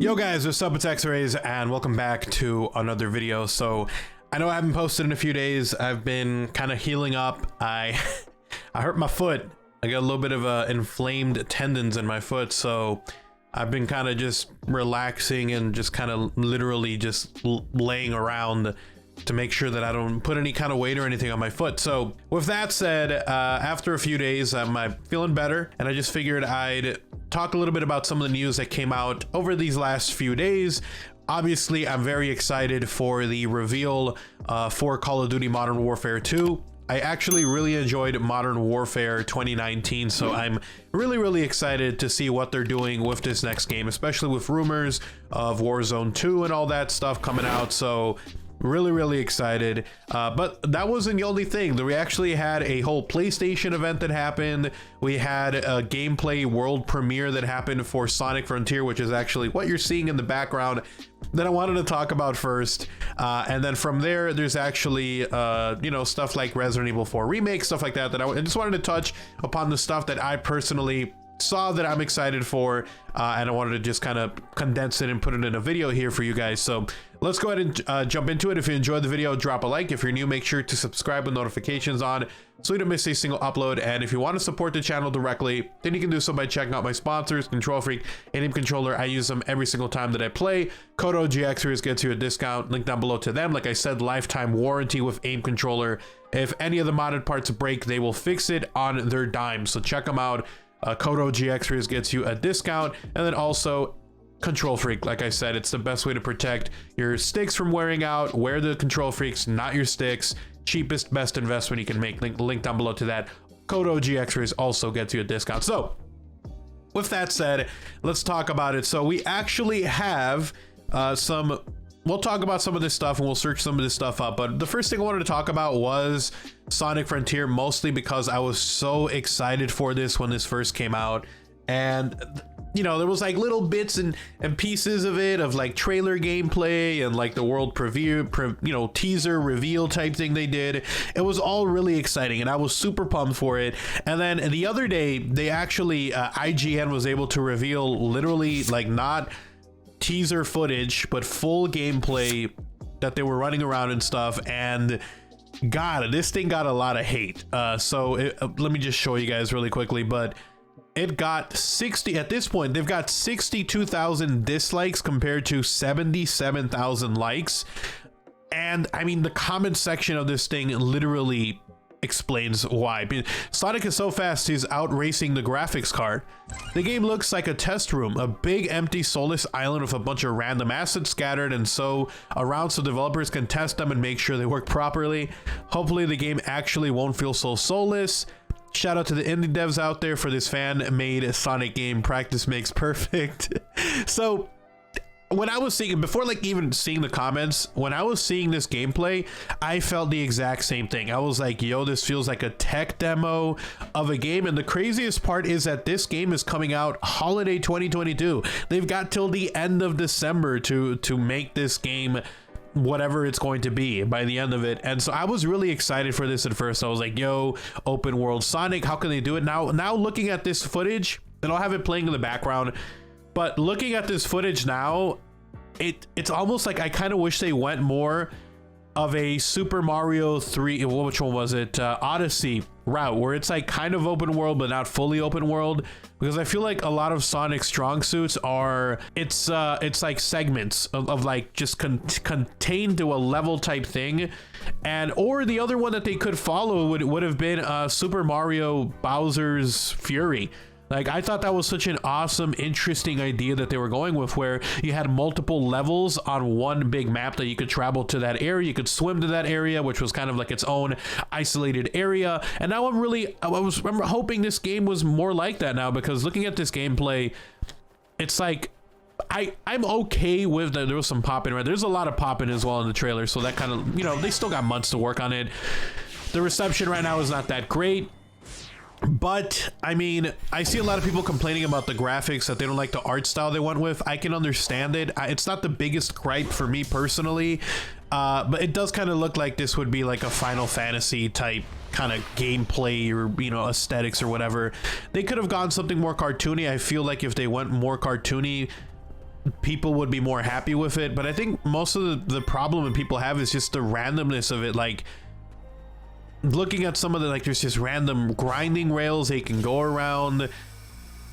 Yo guys, what's up? It's XRAYZ and welcome back to another video. So I know I haven't posted in a few days. I've been kind of healing up. I hurt my foot. I got a little bit of inflamed tendons in my foot, so I've been kind of just relaxing and just kind of literally just laying around to make sure that I don't put any kind of weight or anything on my foot. So with that said, after a few days, I'm feeling better, and I just figured I'd talk a little bit about some of the news that came out over these last few days. Obviously, I'm very excited for the reveal for Call of Duty Modern Warfare 2. I actually really enjoyed Modern Warfare 2019, so I'm really excited to see what they're doing with this next game, especially with rumors of Warzone 2 and all that stuff coming out. So really excited. But that wasn't the only thing. We actually had a whole PlayStation event that happened. We had a gameplay world premiere that happened for Sonic Frontier, which is actually what you're seeing in the background that I wanted to talk about first. And then from there, there's actually stuff like Resident Evil 4 Remake, stuff like that I just wanted to touch upon the stuff that I personally saw that I'm excited for, and I wanted to just kind of condense it and put it in a video here for you guys. So let's go ahead and jump into it. If you enjoyed the video, drop a like. If you're new, make sure to subscribe with notifications on so you don't miss a single upload. And if you want to support the channel directly, then you can do so by checking out my sponsors, Control Freak and Aim Controller. I use them every single time that I play. Code OGXRAYZ gets you a discount. Link down below to them. Like I said, lifetime warranty with Aim Controller. If any of the modded parts break, they will fix it on their dime. So check them out. Code OGXRAYZ gets you a discount. And then also Control Freak, like I said, it's the best way to protect your sticks from wearing out. Wear the Control Freaks, not your sticks. Cheapest, best investment you can make. Link down below to that. Code OGXRAYZ also gets you a discount. So with that said, let's talk about it. So we actually have we'll talk about some of this stuff and we'll search some of this stuff up. But the first thing I wanted to talk about was Sonic Frontier, mostly because I was so excited for this when this first came out. And you know, there was like little bits and pieces of it, of like trailer gameplay and like the world preview, teaser reveal type thing they did. It was all really exciting and I was super pumped for it. And then the other day, they actually, IGN was able to reveal literally like not teaser footage, but full gameplay that they were running around and stuff. And God, this thing got a lot of hate. Let me just show you guys really quickly, but it got 60 at this point. They've got 62,000 dislikes compared to 77,000 likes. And I mean, the comment section of this thing literally explains why. Sonic is so fast, he's out racing the graphics card. The game looks like a test room, a big empty soulless island with a bunch of random assets scattered and so around so developers can test them and make sure they work properly. Hopefully the game actually won't feel so soulless. Shout out to the indie devs out there for this fan-made Sonic game. Practice makes perfect. So when I was seeing, before like even seeing the comments, when I was seeing this gameplay, I felt the exact same thing. I was like, yo, this feels like a tech demo of a game. And the craziest part is that this game is coming out holiday 2022. They've got till the end of December to make this game whatever it's going to be by the end of it. And so I was really excited for this at first. I was like, yo, open world Sonic, how can they do it? Now looking at this footage, and I'll have it playing in the background, but looking at this footage now, it's almost like I kind of wish they went more of a Super Mario 3, which one was it? Odyssey route, where it's like kind of open world but not fully open world, because I feel like a lot of Sonic's strong suits are it's like segments of like just contained to a level type thing. And or the other one that they could follow would have been Super Mario Bowser's Fury. Like, I thought that was such an awesome, interesting idea that they were going with, where you had multiple levels on one big map that you could travel to that area. You could swim to that area, which was kind of like its own isolated area. And now I'm hoping this game was more like that now, because looking at this gameplay, it's like, I'm okay with that. There was some popping, right? There's a lot of popping as well in the trailer. So that kind of, they still got months to work on it. The reception right now is not that great. But I mean, I see a lot of people complaining about the graphics, that they don't like the art style they went with. I can understand it. It's not the biggest gripe for me personally, but it does kind of look like this would be like a Final Fantasy type kind of gameplay or, aesthetics or whatever. They could have gone something more cartoony. I feel like if they went more cartoony, people would be more happy with it. But I think most of the problem that people have is just the randomness of it. Like, looking at some of the, like, there's just random grinding rails they can go around.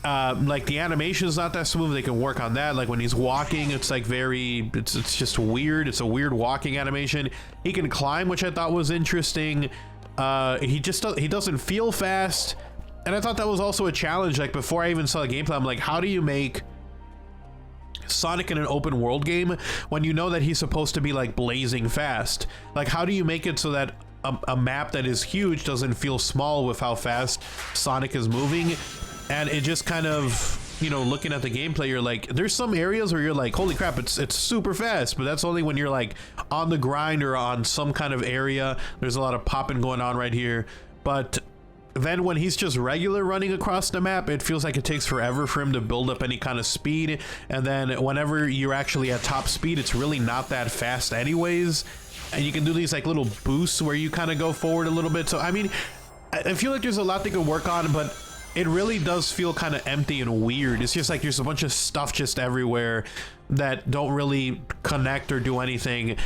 Like, the animation is not that smooth. They can work on that. Like, when he's walking, it's like it's just weird. It's a weird walking animation. He can climb, which I thought was interesting. He doesn't feel fast. And I thought that was also a challenge. Like, before I even saw the gameplay, I'm like, how do you make Sonic in an open world game when you know that he's supposed to be like blazing fast? Like, how do you make it so that a map that is huge doesn't feel small with how fast Sonic is moving? And it just kind of, you know, looking at the gameplay, you're like, there's some areas where you're like, holy crap, it's super fast. But that's only when you're like on the grind or on some kind of area. There's a lot of popping going on right here. But then when he's just regular running across the map, it feels like it takes forever for him to build up any kind of speed. And then whenever you're actually at top speed, it's really not that fast anyways. And you can do these like little boosts where you kind of go forward a little bit. So, I mean, I feel like there's a lot they could work on, but it really does feel kind of empty and weird. It's just like there's a bunch of stuff just everywhere that don't really connect or do anything.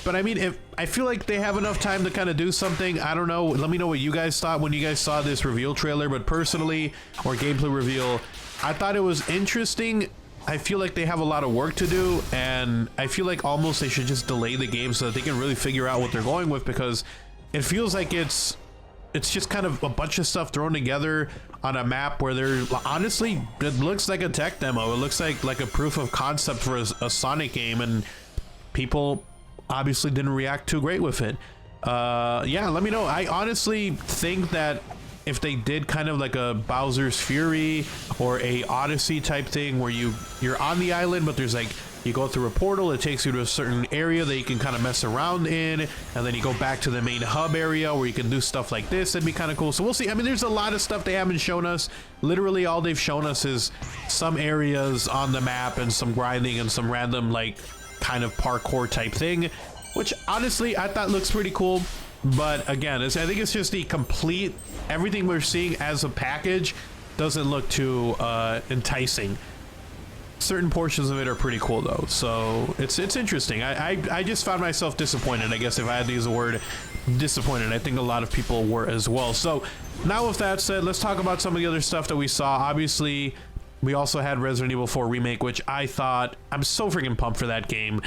But I mean, I feel like they have enough time to kind of do something. I don't know. Let me know what you guys thought when you guys saw this reveal trailer. But personally, or gameplay reveal, I thought it was interesting. I feel like they have a lot of work to do, and I feel like almost they should just delay the game so that they can really figure out what they're going with, because it feels like it's just kind of a bunch of stuff thrown together on a map where they're honestly, it looks like a tech demo. It looks like a proof of concept for a Sonic game, and people obviously didn't react too great with it. Yeah, let me know. I honestly think that if they did kind of like a Bowser's Fury or a Odyssey type thing where you're on the island, but there's like, you go through a portal, it takes you to a certain area that you can kind of mess around in, and then you go back to the main hub area where you can do stuff like this. That'd be kind of cool. So we'll see. I mean, there's a lot of stuff they haven't shown us. Literally all they've shown us is some areas on the map and some grinding and some random like kind of parkour type thing, which honestly I thought looks pretty cool. But again, I think it's just the complete, everything we're seeing as a package doesn't look too enticing. Certain portions of it are pretty cool though, so it's interesting. I just found myself disappointed, I guess, if I had to use the word disappointed. I think a lot of people were as well. So now with that said, let's talk about some of the other stuff that we saw. Obviously, we also had Resident Evil 4 Remake, which I thought, I'm so freaking pumped for that game.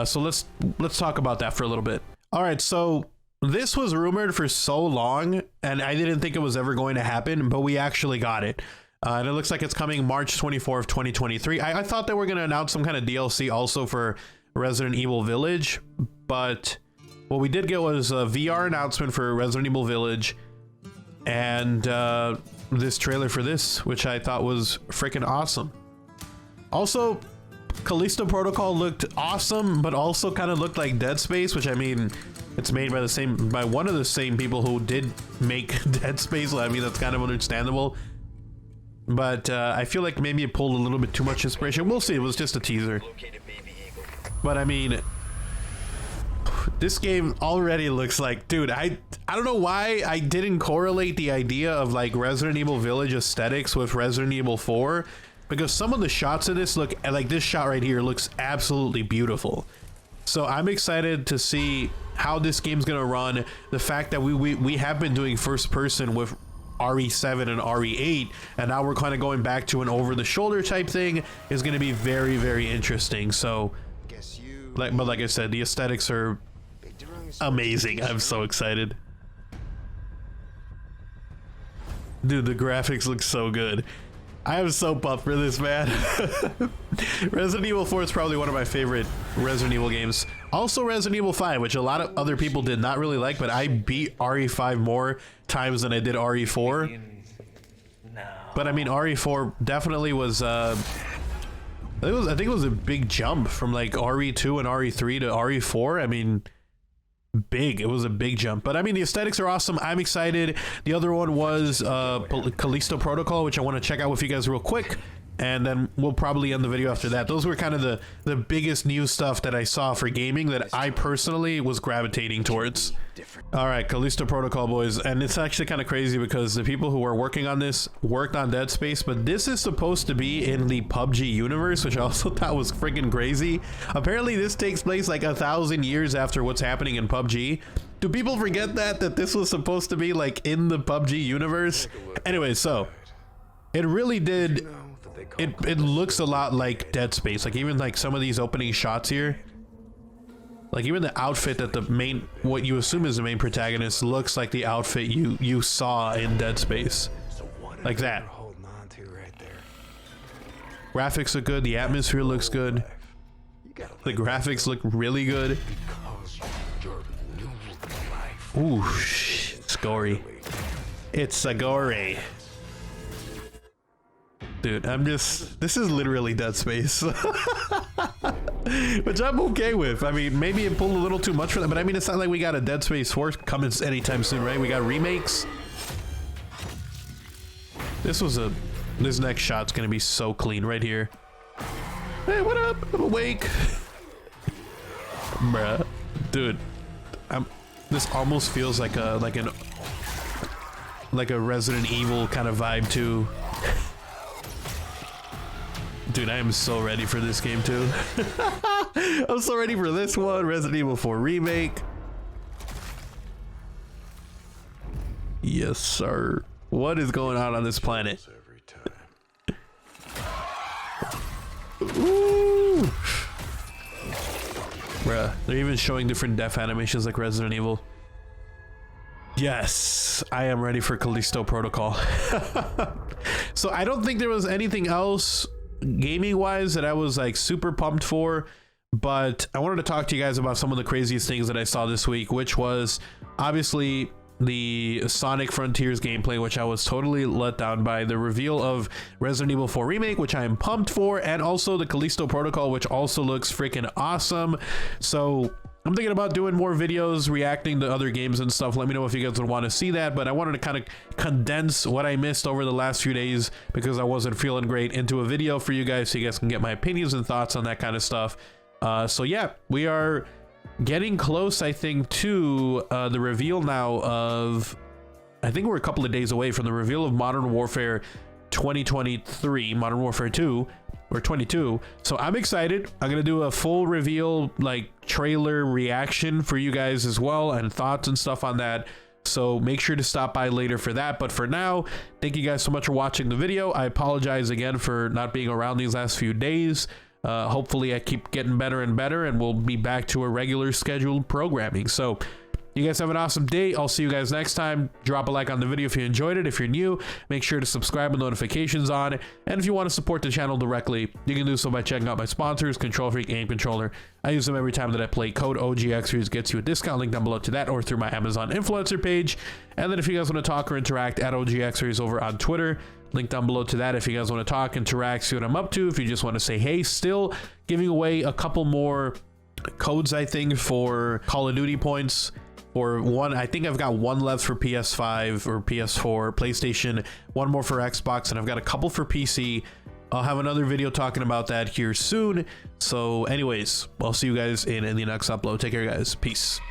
So let's talk about that for a little bit. All right, so this was rumored for so long, and I didn't think it was ever going to happen, but we actually got it. And it looks like it's coming March 24th, 2023. I thought they were going to announce some kind of DLC also for Resident Evil Village, but what we did get was a VR announcement for Resident Evil Village, and this trailer for this, which I thought was freaking awesome. Also, Callisto Protocol looked awesome, but also kind of looked like Dead Space, which, I mean, it's made by one of the same people who did make Dead Space. I mean, that's kind of understandable. But I feel like maybe it pulled a little bit too much inspiration. We'll see. It was just a teaser. But I mean, this game already looks like, dude, I don't know why I didn't correlate the idea of like Resident Evil Village aesthetics with Resident Evil 4, because some of the shots of this look like, this shot right here looks absolutely beautiful. So I'm excited to see how this game's gonna run. The fact that we have been doing first person with RE7 and RE8, and now we're kind of going back to an over-the-shoulder type thing, is going to be very, very interesting. So, but like I said, the aesthetics are amazing. I'm so excited. Dude, the graphics look so good. I am so pumped for this, man. Resident Evil 4 is probably one of my favorite Resident Evil games. Also Resident Evil 5, which a lot of other people did not really like, but I beat RE5 more times than I did RE4. No. But I mean, RE4 definitely was, I think it was a big jump from like RE2 and RE3 to RE4. I mean, big. It was a big jump. But I mean, the aesthetics are awesome. I'm excited. The other one was Callisto Protocol, which I want to check out with you guys real quick. and then we'll probably end the video after that. Those were kind of the biggest new stuff that I saw for gaming that I personally was gravitating towards. All right, Callisto Protocol, boys, and it's actually kind of crazy because the people who were working on this worked on Dead Space, but this is supposed to be in the PUBG universe, which I also thought was freaking crazy. Apparently this takes place like 1,000 years after what's happening in PUBG. Do people forget that this was supposed to be like in the PUBG universe? Anyway, so it really did, it looks a lot like Dead Space. Like even like some of these opening shots here, like even the outfit that the main, what you assume is the main protagonist, looks like the outfit you saw in Dead Space, like that. Graphics look good, the atmosphere looks good, the graphics look really good. Ooh, it's gory. It's a gory. Dude, this is literally Dead Space. Which I'm okay with. I mean, maybe it pulled a little too much for that, but I mean, it's not like we got a Dead Space 4 coming anytime soon, right? We got remakes. This next shot's gonna be so clean right here. Hey, what up? I'm awake. Bruh. Dude, this almost feels like a Resident Evil kind of vibe too. Dude, I am so ready for this game too. I'm so ready for this one, Resident Evil 4 Remake. Yes, sir. What is going on this planet? Ooh. Bruh, they're even showing different death animations like Resident Evil. Yes, I am ready for Callisto Protocol. So I don't think there was anything else gaming wise that I was like super pumped for, but I wanted to talk to you guys about some of the craziest things that I saw this week, which was obviously the Sonic Frontiers gameplay, which I was totally let down by, the reveal of Resident Evil 4 Remake, which I am pumped for, and also the Callisto Protocol, which also looks freaking awesome. So I'm thinking about doing more videos reacting to other games and stuff. Let me know if you guys would want to see that, but I wanted to kind of condense what I missed over the last few days because I wasn't feeling great into a video for you guys so you guys can get my opinions and thoughts on that kind of stuff. So yeah, we are getting close, I think, to the reveal now of, I think we're a couple of days away from the reveal of Modern Warfare 2023, Modern Warfare 2, or 22. So I'm excited. I'm gonna do a full reveal, like trailer reaction for you guys as well, and thoughts and stuff on that. So make sure to stop by later for that. But for now, thank you guys so much for watching the video. I apologize again for not being around these last few days. Hopefully I keep getting better and better, and we'll be back to a regular scheduled programming. So you guys have an awesome day. I'll see you guys next time. Drop a like on the video if you enjoyed it. If you're new, make sure to subscribe with notifications on. And if you want to support the channel directly, you can do so by checking out my sponsors, Control Freak, Aim Controller. I use them every time that I play. Code OGXRAYZ gets you a discount. Link down below to that, or through my Amazon influencer page. And then if you guys want to talk or interact, at OGXRAYZ over on Twitter. Link down below to that if you guys want to talk, interact, see what I'm up to. If you just want to say hey, still giving away a couple more codes, I think, for Call of Duty points. Or one, I think I've got one left for PS5 or PS4, PlayStation, one more for Xbox, and I've got a couple for PC. I'll have another video talking about that here soon. So anyways, I'll see you guys in the next upload. Take care, guys. Peace.